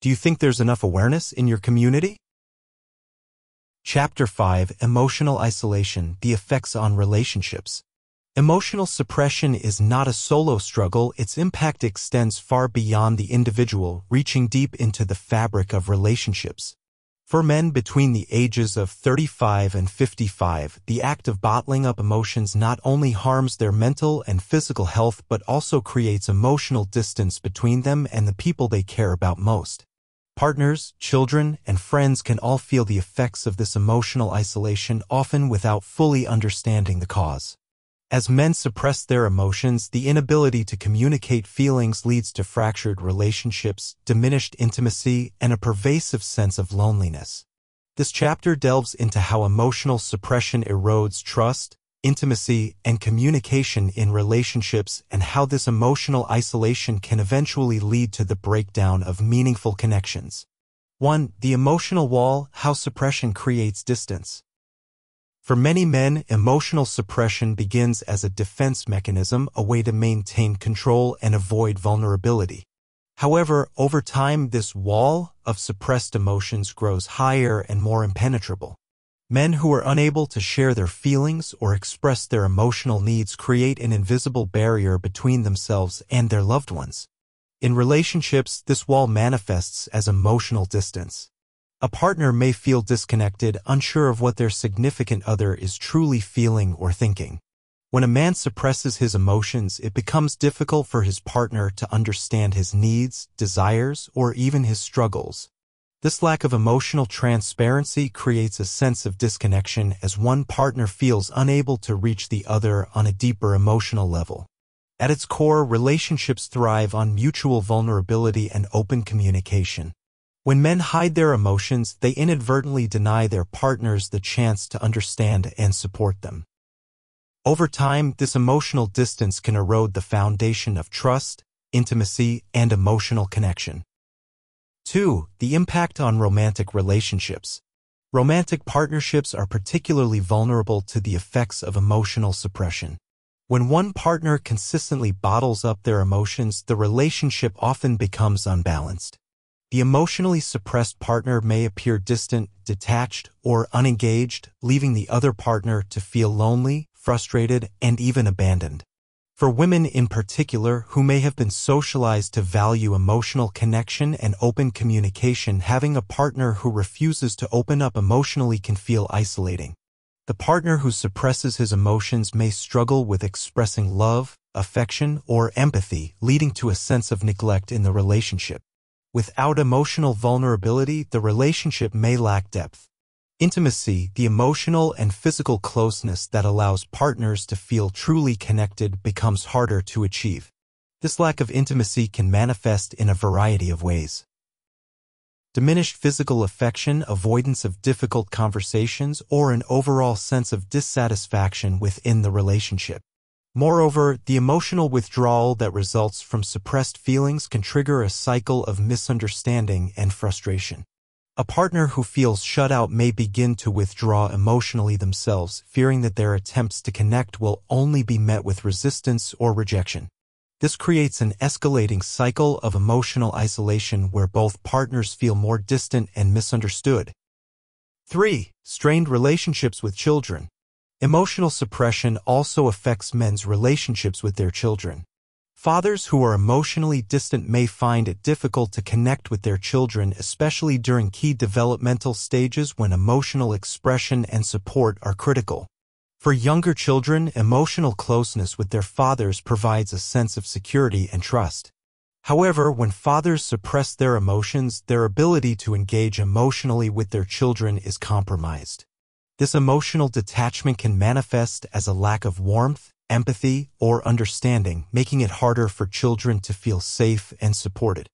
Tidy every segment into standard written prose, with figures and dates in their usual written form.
Do you think there's enough awareness in your community? Chapter 5: Emotional Isolation: The Effects on Relationships. Emotional suppression is not a solo struggle. Its impact extends far beyond the individual, reaching deep into the fabric of relationships. For men between the ages of 35 and 55, the act of bottling up emotions not only harms their mental and physical health but also creates emotional distance between them and the people they care about most. Partners, children, and friends can all feel the effects of this emotional isolation, often without fully understanding the cause. As men suppress their emotions, the inability to communicate feelings leads to fractured relationships, diminished intimacy, and a pervasive sense of loneliness. This chapter delves into how emotional suppression erodes trust, intimacy, and communication in relationships, and how this emotional isolation can eventually lead to the breakdown of meaningful connections. 1. The emotional wall: How suppression creates distance. For many men, emotional suppression begins as a defense mechanism, a way to maintain control and avoid vulnerability. However, over time, this wall of suppressed emotions grows higher and more impenetrable. Men who are unable to share their feelings or express their emotional needs create an invisible barrier between themselves and their loved ones. In relationships, this wall manifests as emotional distance. A partner may feel disconnected, unsure of what their significant other is truly feeling or thinking. When a man suppresses his emotions, it becomes difficult for his partner to understand his needs, desires, or even his struggles. This lack of emotional transparency creates a sense of disconnection as one partner feels unable to reach the other on a deeper emotional level. At its core, relationships thrive on mutual vulnerability and open communication. When men hide their emotions, they inadvertently deny their partners the chance to understand and support them. Over time, this emotional distance can erode the foundation of trust, intimacy, and emotional connection. 2. The impact on romantic relationships. Romantic partnerships are particularly vulnerable to the effects of emotional suppression. When one partner consistently bottles up their emotions, the relationship often becomes unbalanced. The emotionally suppressed partner may appear distant, detached, or unengaged, leaving the other partner to feel lonely, frustrated, and even abandoned. For women in particular, who may have been socialized to value emotional connection and open communication, having a partner who refuses to open up emotionally can feel isolating. The partner who suppresses his emotions may struggle with expressing love, affection, or empathy, leading to a sense of neglect in the relationship. Without emotional vulnerability, the relationship may lack depth. Intimacy, the emotional and physical closeness that allows partners to feel truly connected, becomes harder to achieve. This lack of intimacy can manifest in a variety of ways. Diminished physical affection, avoidance of difficult conversations, or an overall sense of dissatisfaction within the relationship. Moreover, the emotional withdrawal that results from suppressed feelings can trigger a cycle of misunderstanding and frustration. A partner who feels shut out may begin to withdraw emotionally themselves, fearing that their attempts to connect will only be met with resistance or rejection. This creates an escalating cycle of emotional isolation where both partners feel more distant and misunderstood. 3. Strained relationships with children. Emotional suppression also affects men's relationships with their children. Fathers who are emotionally distant may find it difficult to connect with their children, especially during key developmental stages when emotional expression and support are critical. For younger children, emotional closeness with their fathers provides a sense of security and trust. However, when fathers suppress their emotions, their ability to engage emotionally with their children is compromised. This emotional detachment can manifest as a lack of warmth, empathy, or understanding, making it harder for children to feel safe and supported.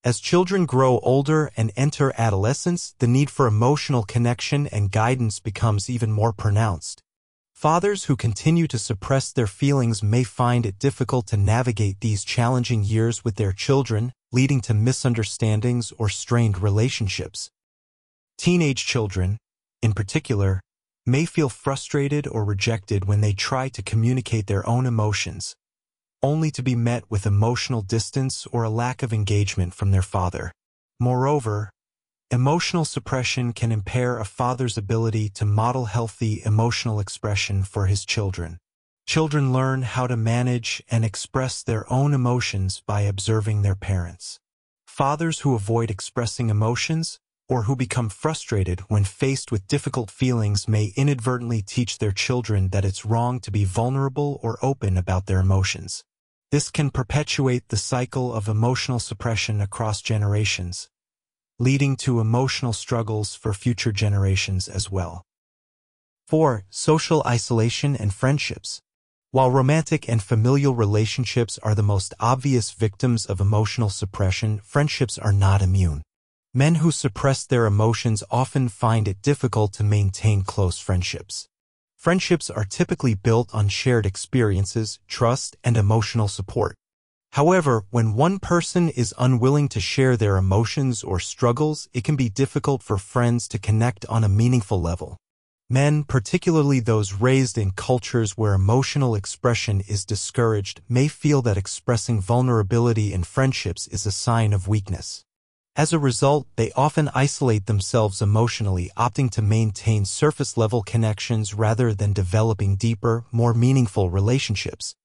As children grow older and enter adolescence, the need for emotional connection and guidance becomes even more pronounced. Fathers who continue to suppress their feelings may find it difficult to navigate these challenging years with their children, leading to misunderstandings or strained relationships. Teenage children, in particular, may feel frustrated or rejected when they try to communicate their own emotions, only to be met with emotional distance or a lack of engagement from their father. Moreover, emotional suppression can impair a father's ability to model healthy emotional expression for his children. Children learn how to manage and express their own emotions by observing their parents. Fathers who avoid expressing emotions or who become frustrated when faced with difficult feelings may inadvertently teach their children that it's wrong to be vulnerable or open about their emotions. This can perpetuate the cycle of emotional suppression across generations, leading to emotional struggles for future generations as well. 4. Social isolation and friendships. While romantic and familial relationships are the most obvious victims of emotional suppression, friendships are not immune. Men who suppress their emotions often find it difficult to maintain close friendships. Friendships are typically built on shared experiences, trust, and emotional support. However, when one person is unwilling to share their emotions or struggles, it can be difficult for friends to connect on a meaningful level. Men, particularly those raised in cultures where emotional expression is discouraged, may feel that expressing vulnerability in friendships is a sign of weakness. As a result, they often isolate themselves emotionally, opting to maintain surface-level connections rather than developing deeper, more meaningful relationships.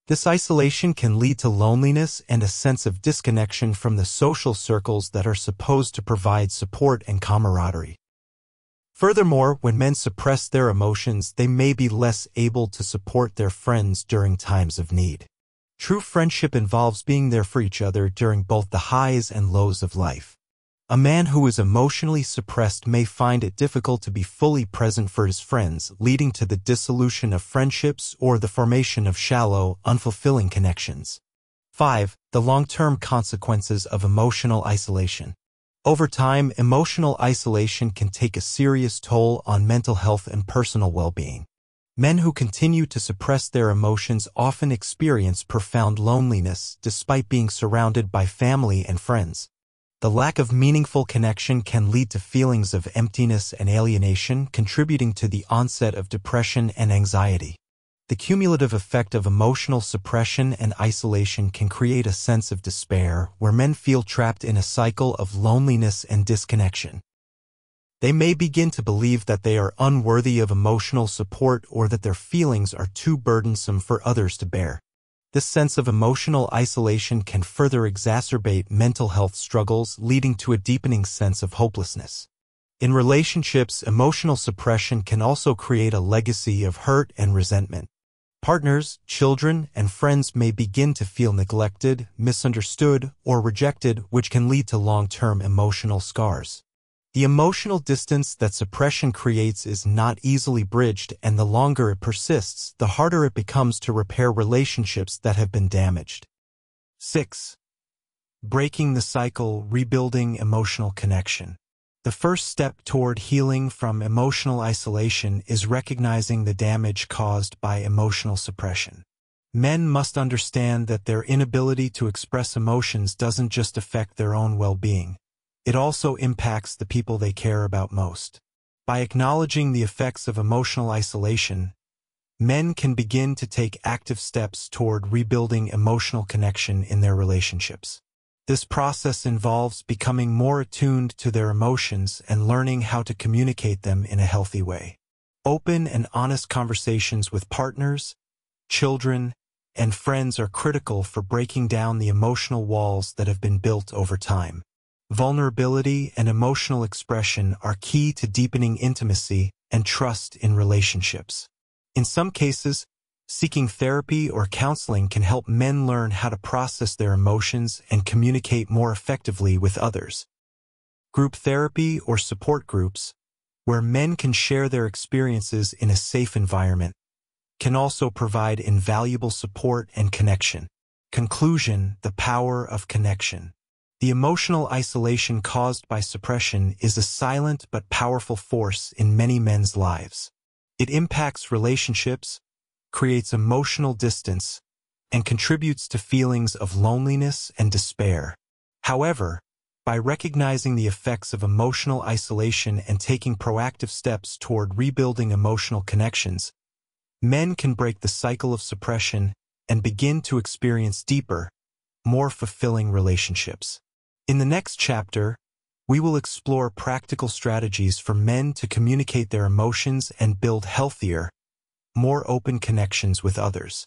This isolation can lead to loneliness and a sense of disconnection from the social circles that are supposed to provide support and camaraderie. Furthermore, when men suppress their emotions, they may be less able to support their friends during times of need. True friendship involves being there for each other during both the highs and lows of life. A man who is emotionally suppressed may find it difficult to be fully present for his friends, leading to the dissolution of friendships or the formation of shallow, unfulfilling connections. 5. The long-term consequences of emotional isolation. Over time, emotional isolation can take a serious toll on mental health and personal well-being. Men who continue to suppress their emotions often experience profound loneliness despite being surrounded by family and friends. The lack of meaningful connection can lead to feelings of emptiness and alienation, contributing to the onset of depression and anxiety. The cumulative effect of emotional suppression and isolation can create a sense of despair, where men feel trapped in a cycle of loneliness and disconnection. They may begin to believe that they are unworthy of emotional support or that their feelings are too burdensome for others to bear. This sense of emotional isolation can further exacerbate mental health struggles, leading to a deepening sense of hopelessness. In relationships, emotional suppression can also create a legacy of hurt and resentment. Partners, children, and friends may begin to feel neglected, misunderstood, or rejected, which can lead to long-term emotional scars. The emotional distance that suppression creates is not easily bridged, and the longer it persists, the harder it becomes to repair relationships that have been damaged. 6. Breaking the cycle, rebuilding emotional connection. The first step toward healing from emotional isolation is recognizing the damage caused by emotional suppression. Men must understand that their inability to express emotions doesn't just affect their own well-being. It also impacts the people they care about most. By acknowledging the effects of emotional isolation, men can begin to take active steps toward rebuilding emotional connection in their relationships. This process involves becoming more attuned to their emotions and learning how to communicate them in a healthy way. Open and honest conversations with partners, children, and friends are critical for breaking down the emotional walls that have been built over time. Vulnerability and emotional expression are key to deepening intimacy and trust in relationships. In some cases, seeking therapy or counseling can help men learn how to process their emotions and communicate more effectively with others. Group therapy or support groups, where men can share their experiences in a safe environment, can also provide invaluable support and connection. Conclusion: the power of connection. The emotional isolation caused by suppression is a silent but powerful force in many men's lives. It impacts relationships, creates emotional distance, and contributes to feelings of loneliness and despair. However, by recognizing the effects of emotional isolation and taking proactive steps toward rebuilding emotional connections, men can break the cycle of suppression and begin to experience deeper, more fulfilling relationships. In the next chapter, We will explore practical strategies for men to communicate their emotions and build healthier, more open connections with others.